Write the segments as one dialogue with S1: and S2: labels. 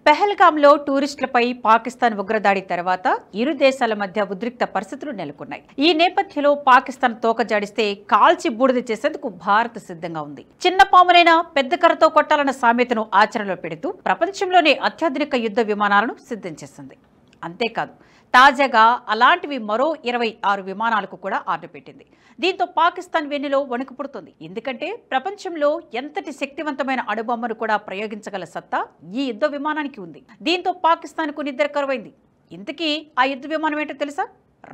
S1: పెహల్గాంలో టూరిస్టులపై పాకిస్తాన్ ఉగ్రదాడి తర్వాత ఇరు దేశాల మధ్య ఉద్రిక్త పరిస్థితులు నెలకొన్నాయి. ఈ నేపథ్యంలో పాకిస్తాన్ తోక జాడిస్తే కాల్చి బూడిద చేసేందుకు భారత్ సిద్ధంగా ఉంది. చిన్న పామునైనా పెద్ద కర్రతో కొట్టాలన్న సామెతను ఆచరణలో పెడుతూ ప్రపంచంలోనే అత్యాధునిక యుద్ధ విమానాలను సిద్ధం చేసింది. అంతేకాదు, తాజాగా అలాంటివి మరో 26 విమానాలకు కూడా ఆర్డర్ పెట్టింది. దీంతో పాకిస్తాన్ వెన్నులో వణుకు పుడుతుంది. ఎందుకంటే ప్రపంచంలో ఎంతటి శక్తివంతమైన అణుబొమ్మను కూడా ప్రయోగించగల సత్తా ఈ యుద్ధ విమానానికి ఉంది. దీంతో పాకిస్తాన్కు నిద్ర కరువైంది. ఇంతకీ ఆ యుద్ధ విమానం ఏంటో తెలుసా?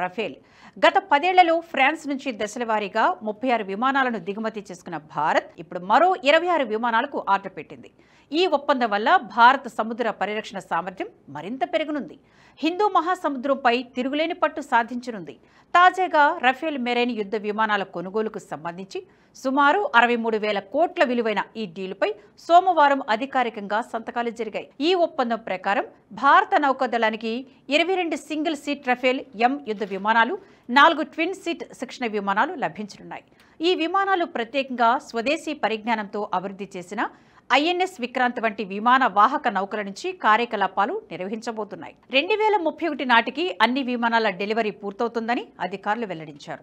S1: రఫేల్. గత 10 ఏళ్లలో ఫ్రాన్స్ నుంచి దశల వారీగా 36 విమానాలను దిగుమతి చేసుకున్న భారత్ ఇప్పుడు మరో 26 విమానాలకు ఆర్డర్ పెట్టింది. ఈ ఒప్పందం వల్ల భారత సముద్ర పరిరక్షణ సామర్థ్యం మరింత పెరగనుంది. హిందూ మహాసముద్రంపై తిరుగులేని పట్టు సాధించనుంది. తాజాగా రఫేల్ మెరైన్ యుద్ధ విమానాల కొనుగోలుకు సంబంధించి సుమారు 63,000 కోట్ల విలువైన ఈ డీలుపై సోమవారం అధికారికంగా సంతకాలు జరిగాయి. ఈ ఒప్పందం ప్రకారం భారత నౌకాదళానికి 22 సింగిల్ సీట్ రఫేల్ ఎం యుద్ధ విమానాలు, 4 ట్విన్ సీట్ శిక్షణ విమానాలు లభించనున్నాయి. ఈ విమానాలు ప్రత్యేకంగా స్వదేశీ పరిజ్ఞానంతో అభివృద్ధి చేసిన ఐఎన్ఎస్ విక్రాంత్ వంటి విమాన వాహక నౌకల నుంచి కార్యకలాపాలు నిర్వహించబోతున్నాయి. 2031 నాటికి అన్ని విమానాల డెలివరీ పూర్తవుతుందని అధికారులు వెల్లడించారు.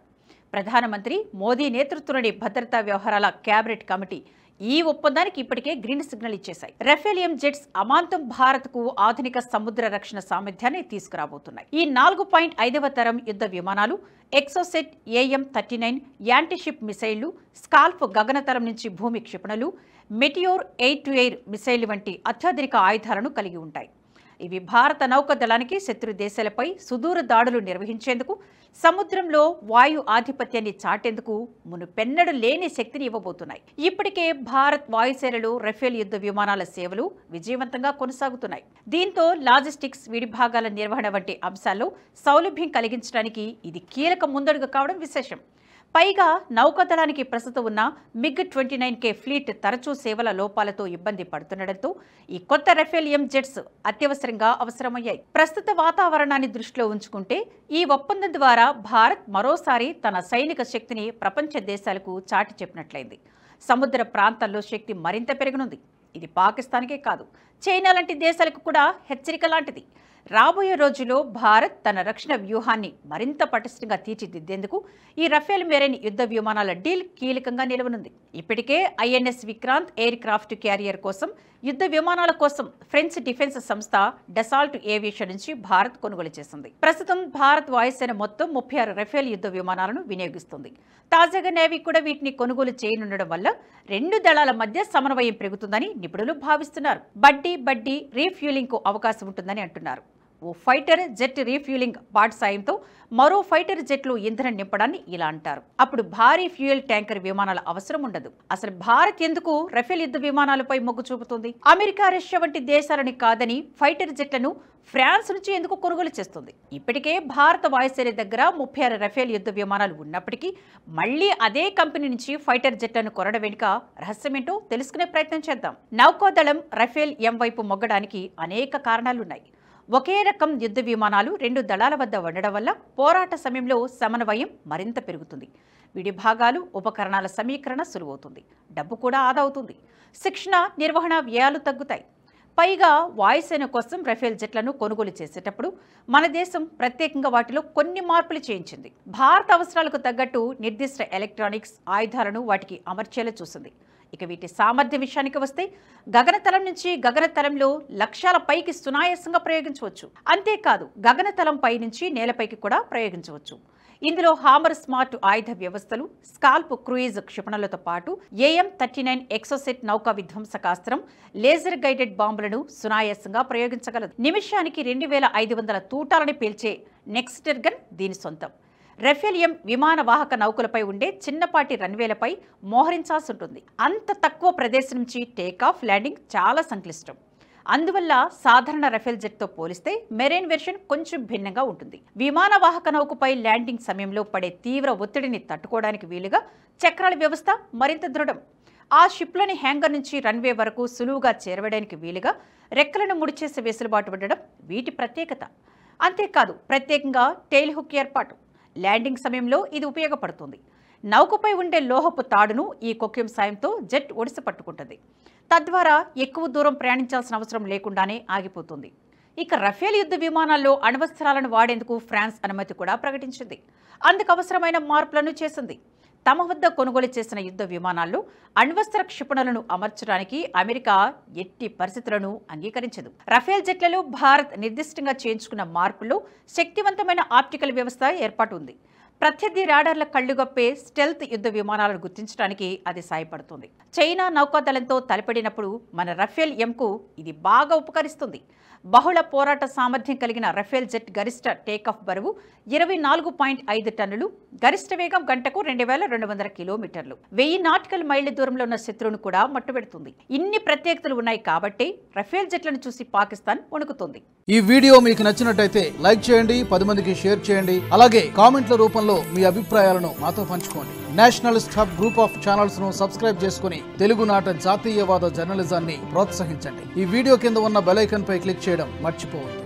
S1: ప్రధానమంత్రి మోదీ నేతృత్వంలోని భద్రతా వ్యవహారాల కేబినెట్ కమిటీ ఈ ఒప్పందానికి ఇప్పటికే గ్రీన్ సిగ్నల్ ఇచ్చేశాయి. రఫేల్ ఎం జెట్స్ అమాంతం భారత్కు ఆధునిక సముద్ర రక్షణ సామర్థ్యాన్ని తీసుకురాబోతున్నాయి. ఈ 4.5వ తరం యుద్ధ విమానాలు ఎక్సోసెట్ AM-39 యాంటీషిప్ మిసైళ్లు, స్కాల్ప్ గగనతలం నుంచి భూమి క్షిపణులు, మెటియోర్ ఎయిర్ టు ఎయిర్ మిసైళ్లు వంటి అత్యాధునిక ఆయుధాలను కలిగి ఉంటాయి. ఇవి భారత నౌకాదళానికి శత్రు దేశాలపై సుదూర దాడులు నిర్వహించేందుకు, సముద్రంలో వాయు ఆధిపత్యాన్ని చాటేందుకు మునుపెన్నడూ లేని శక్తిని ఇవ్వబోతున్నాయి. ఇప్పటికే భారత్ వాయుసేనలో రఫేల్ యుద్ధ విమానాల సేవలు విజయవంతంగా కొనసాగుతున్నాయి. దీంతో లాజిస్టిక్స్, విడిభాగాల నిర్వహణ వంటి అంశాల్లో సౌలభ్యం కలిగించడానికి ఇది కీలక ముందడుగు కావడం విశేషం. పైగా నౌకాదళానికి ప్రస్తుతం ఉన్న MiG-29K ఫ్లీట్ తరచూ సేవల లోపాలతో ఇబ్బంది పడుతుండటంతో ఈ కొత్త రఫేల్ ఎం జెట్స్ అత్యవసరంగా అవసరమయ్యాయి. ప్రస్తుత వాతావరణాన్ని దృష్టిలో ఉంచుకుంటే ఈ ఒప్పందం ద్వారా భారత్ మరోసారి తన సైనిక శక్తిని ప్రపంచ దేశాలకు చాటి చెప్పినట్లయింది. సముద్ర ప్రాంతాల్లో శక్తి మరింత పెరగనుంది. ఇది పాకిస్తాన్కే కాదు, చైనా లాంటి దేశాలకు కూడా హెచ్చరిక లాంటిది. రాబోయే రోజుల్లో భారత్ తన రక్షణ వ్యూహాన్ని మరింత పటిష్టంగా తీర్చిదిద్దేందుకు ఈ రఫేల్ మెరైన్ యుద్ధ విమానాల డీల్ కీలకంగా నిలవనుంది. ఇప్పటికే INS Vikrant air craft carrier కోసం యుద్ధ విమానాల కోసం ఫ్రెంచ్ డిఫెన్స్ సంస్థ డసాల్ట్ ఏవియేషన్ నుంచి భారత్ కొనుగోలు చేసింది. ప్రస్తుతం భారత్ వాయుసేన మొత్తం 36 రఫేల్ యుద్ధ విమానాలను వినియోగిస్తుంది. తాజాగా నేవీ కూడా వీటిని కొనుగోలు చేయనుండడం వల్ల రెండు దళాల మధ్య సమన్వయం పెరుగుతుందని నిపుణులు భావిస్తున్నారు. బడ్డీ రీఫ్యూలింగ్ కు అవకాశం ఉంటుందని అంటున్నారు. ఓ ఫైటర్ జెట్ రీఫ్యూలింగ్ పార్ట్ సాయంతో మరో ఫైటర్ జెట్లు ఇంధనం నింపడాన్ని ఇలా అంటారు. అప్పుడు భారీ ఫ్యూయల్ ట్యాంకర్ విమానాల అవసరం ఉండదు. అసలు భారత్ ఎందుకు రఫేల్ యుద్ధ విమానాలపై మొగ్గు చూపుతుంది? అమెరికా, రష్యా వంటి దేశాలని కాదని ఫైటర్ జెట్లను ఫ్రాన్స్ నుంచి ఎందుకు కొనుగోలు చేస్తుంది? ఇప్పటికే భారత వాయుసేన దగ్గర 36 రఫేల్ యుద్ధ విమానాలు ఉన్నప్పటికీ మళ్లీ అదే కంపెనీ నుంచి ఫైటర్ జెట్లను కొనడం వెనుక రహస్యమేంటో తెలుసుకునే ప్రయత్నం చేద్దాం. నౌకాదళం రఫేల్ ఎం వైపు మొగ్గడానికి అనేక కారణాలున్నాయి. ఒకే రకం యుద్ధ విమానాలు రెండు దళాల వద్ద ఉండడం వల్ల పోరాట సమయంలో సమన్వయం మరింత పెరుగుతుంది. విడిభాగాలు, ఉపకరణాల సమీకరణ సులువవుతుంది. డబ్బు కూడా ఆదా అవుతుంది. శిక్షణ, నిర్వహణ వ్యయాలు తగ్గుతాయి. పైగా వాయుసేన కోసం రఫేల్ జెట్లను కొనుగోలు చేసేటప్పుడు మన దేశం ప్రత్యేకంగా వాటిలో కొన్ని మార్పులు చేయించింది. భారత అవసరాలకు తగ్గట్టు నిర్దిష్ట ఎలక్ట్రానిక్స్, ఆయుధాలను వాటికి అమర్చేలా చూసింది. ఇక వీటి సామర్థ్యం విషయానికి వస్తే గగనతలం నుంచి గగనతలంలో లక్ష్యాల పైకి సునాయాసంగా ప్రయోగించవచ్చు. అంతేకాదు, గగనతలం పై నుంచి నేలపైకి కూడా ప్రయోగించవచ్చు. ఇందులో హామర్ స్మార్ట్ ఆయుధ వ్యవస్థలు, స్కాల్ప్ క్రూయిజ్ క్షిపణులతో పాటు AM-39 ఎక్సోసెట్ నౌకా విధ్వంసకాస్త్రం, లేజర్ గైడెడ్ బాంబులను సునాయాసంగా ప్రయోగించగలదు. నిమిషానికి 2500 తూటాలని పేల్చే నెక్స్టర్ గన్ దీని సొంతం. రఫేల్ ఎం విమాన వాహక నౌకలపై ఉండే చిన్నపాటి రన్వేలపై మోహరించాల్సి ఉంటుంది. అంత తక్కువ ప్రదేశం నుంచి టేకాఫ్, ల్యాండింగ్ చాలా సంక్లిష్టం. అందువల్ల సాధారణ రఫేల్ జెట్తో పోలిస్తే మెరైన్ వెర్షన్ కొంచెం భిన్నంగా ఉంటుంది. విమాన వాహక నౌకపై ల్యాండింగ్ సమయంలో పడే తీవ్ర ఒత్తిడిని తట్టుకోవడానికి వీలుగా చక్రాల వ్యవస్థ మరింత దృఢం. ఆ షిప్లోని హ్యాంగర్ నుంచి రన్వే వరకు సులువుగా చేరవేయడానికి వీలుగా రెక్కలను ముడిచేసే వెసులుబాటు ఉండడం వీటి ప్రత్యేకత. అంతేకాదు, ప్రత్యేకంగా టెయిల్ హుక్ ఏర్పాటు ల్యాండింగ్ సమయంలో ఇది ఉపయోగపడుతుంది. నౌకపై ఉండే లోహపు తాడును ఈ కొక్కెం సాయంతో జెట్ ఒడిసి పట్టుకుంటుంది. తద్వారా ఎక్కువ దూరం ప్రయాణించాల్సిన అవసరం లేకుండానే ఆగిపోతుంది. ఇక రఫేల్ యుద్ధ విమానాల్లో అణ్వస్త్రాలను వాడేందుకు ఫ్రాన్స్ అనుమతి కూడా ప్రకటించింది. అందుకు అవసరమైన మార్పులను చేసింది. తమ వద్ద కొనుగోలు చేసిన యుద్ధ విమానాల్లో అణ్వస్త్ర క్షిపణులను అమర్చడానికి అమెరికా ఎట్టి పరిస్థితులను అంగీకరించదు. రఫేల్ జెట్లలో భారత్ నిర్దిష్టంగా చేయించుకున్న మార్పుల్లో శక్తివంతమైన ఆప్టికల్ వ్యవస్థ ఏర్పాటు ఉంది. ప్రత్యర్థి రాడార్ల కళ్లుగప్పే స్టెల్త్ యుద్ధ విమానాలను గుర్తించడానికి అది సాయపడుతుంది. చైనా నౌకాదళంతో తలపడినప్పుడు మన రఫేల్ ఎంకు ఇది బాగా ఉపకరిస్తుంది. బహుళ పోరాట సామర్థ్యం కలిగిన రఫేల్ జెట్ గరిష్ట టేకాఫ్ బరువు 24.5 టన్నులు, గరిష్ట వేగం గంటకు 2200 కిలోమీటర్లు, 1000 నాటికల్ మైళ్ల దూరంలో ఉన్న శత్రువును కూడా మట్టుబెడుతుంది. ఇన్ని ప్రత్యేకతలు ఉన్నాయి కాబట్టి రఫేల్ జెట్లను చూసి పాకిస్తాన్ వణుకుతుంది.
S2: ఈ వీడియో మీకు నచ్చినట్టయితే లైక్ చేయండి, 10 మందికి షేర్ చేయండి. అలాగే కామెంట్ల రూపంలో మీ అభిప్రాయాలను మాతో పంచుకోండి. Nationalist hub group of channels ను సబ్స్క్రైబ్ చేసుకుని తెలుగునాట జాతీయవాద జర్నలిజాన్ని ప్రోత్సహించండి. ఈ వీడియో కింద ఉన్న బెల్ ఐకాన్ పై క్లిక్ చేయడం మర్చిపోవద్దు.